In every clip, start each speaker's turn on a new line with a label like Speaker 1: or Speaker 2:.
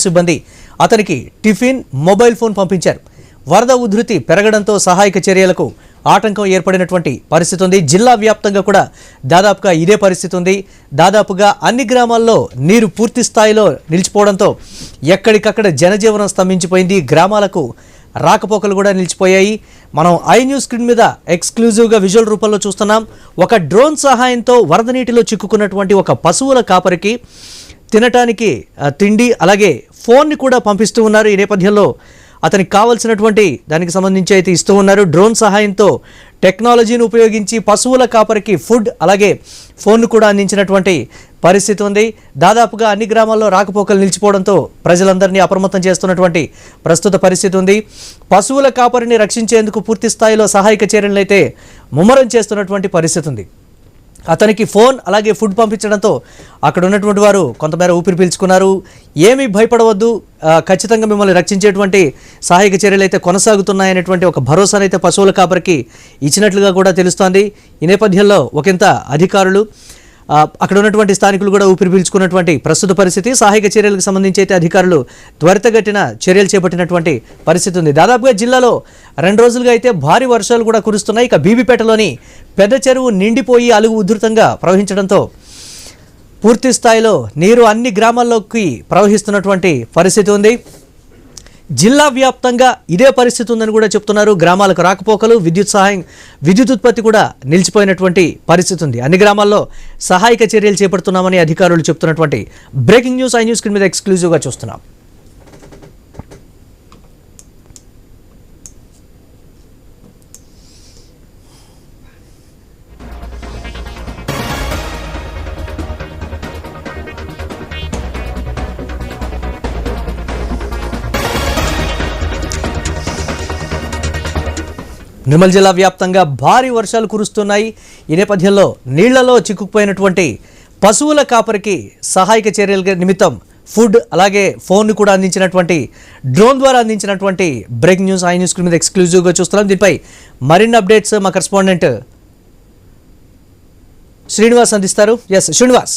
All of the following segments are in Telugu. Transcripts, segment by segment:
Speaker 1: సిబ్బంది అతనికి టిఫిన్ మొబైల్ ఫోన్ పంపించారు. వరద ఉధృతి పెరగడంతో సహాయక చర్యలకు ఆటంకం ఏర్పడినటువంటి పరిస్థితి ఉంది. జిల్లా వ్యాప్తంగా కూడా దాదాపుగా ఇదే పరిస్థితి ఉంది. దాదాపుగా అన్ని గ్రామాల్లో నీరు పూర్తి స్థాయిలో నిలిచిపోవడంతో ఎక్కడికక్కడ జనజీవనం స్తంభించిపోయింది. గ్రామాలకు రాకపోకలు కూడా నిలిచిపోయాయి. మనం ఐ న్యూస్ స్క్రీన్ మీద ఎక్స్క్లూజివ్గా విజువల్ రూపంలో చూస్తున్నాం. ఒక డ్రోన్ సహాయంతో వరద నీటిలో చిక్కుకున్నటువంటి ఒక పశువుల కాపరికి తినటానికి తిండి అలాగే ఫోన్ని కూడా పంపిస్తూ ఉన్నారు. ఈ నేపథ్యంలో అతనికి కావాల్సినటువంటి దానికి సంబంధించి అయితే ఇస్తూ ఉన్నారు. డ్రోన్ సహాయంతో టెక్నాలజీని ఉపయోగించి పశువుల కాపరికి ఫుడ్ అలాగే ఫోన్ను కూడా అందించినటువంటి పరిస్థితి ఉంది. దాదాపుగా అన్ని గ్రామాల్లో రాకపోకలు నిలిచిపోవడంతో ప్రజలందరినీ అప్రమత్తం చేస్తున్నటువంటి ప్రస్తుత పరిస్థితి ఉంది. పశువుల కాపరిని రక్షించేందుకు పూర్తి స్థాయిలో సహాయక చర్యలను అయితే ముమ్మరం చేస్తున్నటువంటి పరిస్థితి ఉంది. అతనికి ఫోన్ అలాగే ఫుడ్ పంపించడంతో అక్కడ ఉన్నటువంటి వారు కొంతమేర ఊపిరి పీల్చుకున్నారు. ఏమీ భయపడవద్దు, ఖచ్చితంగా మిమ్మల్ని రక్షించేటువంటి సహాయక చర్యలు అయితే కొనసాగుతున్నాయనేటువంటి ఒక భరోసానైతే పశువుల కాపరికి ఇచ్చినట్లుగా కూడా తెలుస్తోంది. ఈ నేపథ్యంలో ఒకంత అధికారులు అక్కడ ఉన్నటువంటి స్థానికులు కూడా ఊపిరి పీల్చుకున్నటువంటి ప్రస్తుత పరిస్థితి. సహాయక చర్యలకు సంబంధించి అయితే అధికారులు త్వరితగతిన చర్యలు చేపట్టినటువంటి పరిస్థితి ఉంది. దాదాపుగా జిల్లాలో 2 రోజులుగా అయితే భారీ వర్షాలు కూడా కురుస్తున్నాయి. ఇక బీబీపేటలోని పెద్ద చెరువు నిండిపోయి అలుగు ఉధృతంగా ప్రవహించడంతో పూర్తి స్థాయిలో నీరు అన్ని గ్రామాల్లోకి ప్రవహిస్తున్నటువంటి పరిస్థితి ఉంది. జిల్లా వ్యాప్తంగా ఇదే పరిస్థితి ఉందని కూడా చెప్తున్నారు. గ్రామాలకు రాకపోకలు విద్యుత్ ఉత్పత్తి కూడా నిలిచిపోయినటువంటి పరిస్థితి ఉంది. అన్ని గ్రామాల్లో సహాయక చర్యలు చేపడుతున్నామని అధికారులు చెప్తున్నటువంటి breaking news I news screen మీద ఎక్స్క్లూజివ్గా చూస్తున్నాం. నిర్మల్ జిల్లా వ్యాప్తంగా భారీ వర్షాలు కురుస్తున్నాయి. ఈ నేపథ్యంలో నీళ్లలో చిక్కుకుపోయినటువంటి పశువుల కాపరికి సహాయక చర్యల నిమిత్తం ఫుడ్ అలాగే ఫోన్ను కూడా అందించినటువంటి డ్రోన్ ద్వారా అందించినటువంటి breaking news I news screen మీద ఎక్స్క్లూజివ్గా చూస్తున్నాం. దీనిపై మరిన్ని అప్డేట్స్ మా కరెస్పాండెంట్ శ్రీనివాస్ అందిస్తారు. ఎస్ శ్రీనివాస్.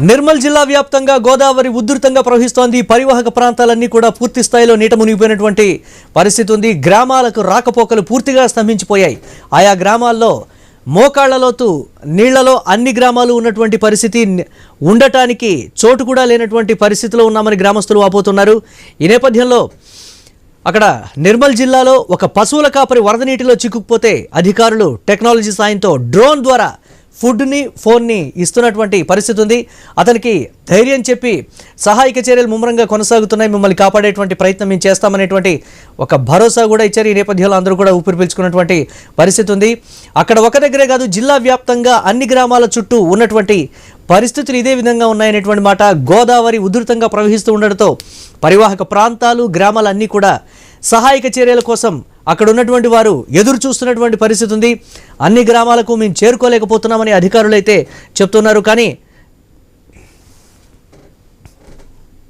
Speaker 1: నిర్మల్ జిల్లా వ్యాప్తంగా గోదావరి ఉధృతంగా ప్రవహిస్తోంది. పరివాహక ప్రాంతాలన్నీ కూడా పూర్తి స్థాయిలో నీట మునిగిపోయినటువంటి పరిస్థితి ఉంది. గ్రామాలకు రాకపోకలు పూర్తిగా స్తంభించిపోయాయి. ఆయా గ్రామాల్లో మోకాళ్లలోతు నీళ్లలో అన్ని గ్రామాలు ఉన్నటువంటి పరిస్థితి, ఉండటానికి చోటు కూడా లేనటువంటి పరిస్థితిలో ఉన్నామని గ్రామస్తులు వాపోతున్నారు. ఈ నేపథ్యంలో అక్కడ నిర్మల్ జిల్లాలో ఒక పశువుల కాపరి వరద నీటిలో చిక్కుకుపోతే అధికారులు టెక్నాలజీ సాయంతో డ్రోన్ ద్వారా ఫుడ్ని ఫోన్ని ఇస్తున్నటువంటి పరిస్థితి ఉంది. అతనికి ధైర్యం చెప్పి సహాయక చర్యలు ముమ్మరంగా కొనసాగుతున్నాయి, మిమ్మల్ని కాపాడేటువంటి ప్రయత్నం మేము చేస్తామనేటువంటి ఒక భరోసా కూడా ఇచ్చారు. ఈ నేపథ్యంలో అందరూ కూడా ఊపిరి పీల్చుకున్నటువంటి పరిస్థితి ఉంది. అక్కడ ఒక దగ్గరే కాదు, జిల్లా వ్యాప్తంగా అన్ని గ్రామాల చుట్టూ ఉన్నటువంటి పరిస్థితులు ఇదే విధంగా ఉన్నాయనేటువంటి మాట. గోదావరి ఉధృతంగా ప్రవహిస్తూ ఉండడంతో పరివాహక ప్రాంతాలు గ్రామాలన్నీ కూడా సహాయక చర్యల కోసం అక్కడ ఉన్నటువంటి వారు ఎదురు చూస్తున్నటువంటి పరిస్థితి ఉంది. అన్ని గ్రామాలకు మేము చేరుకోలేకపోతున్నామని అధికారులు అయితే చెప్తున్నారు. కానీ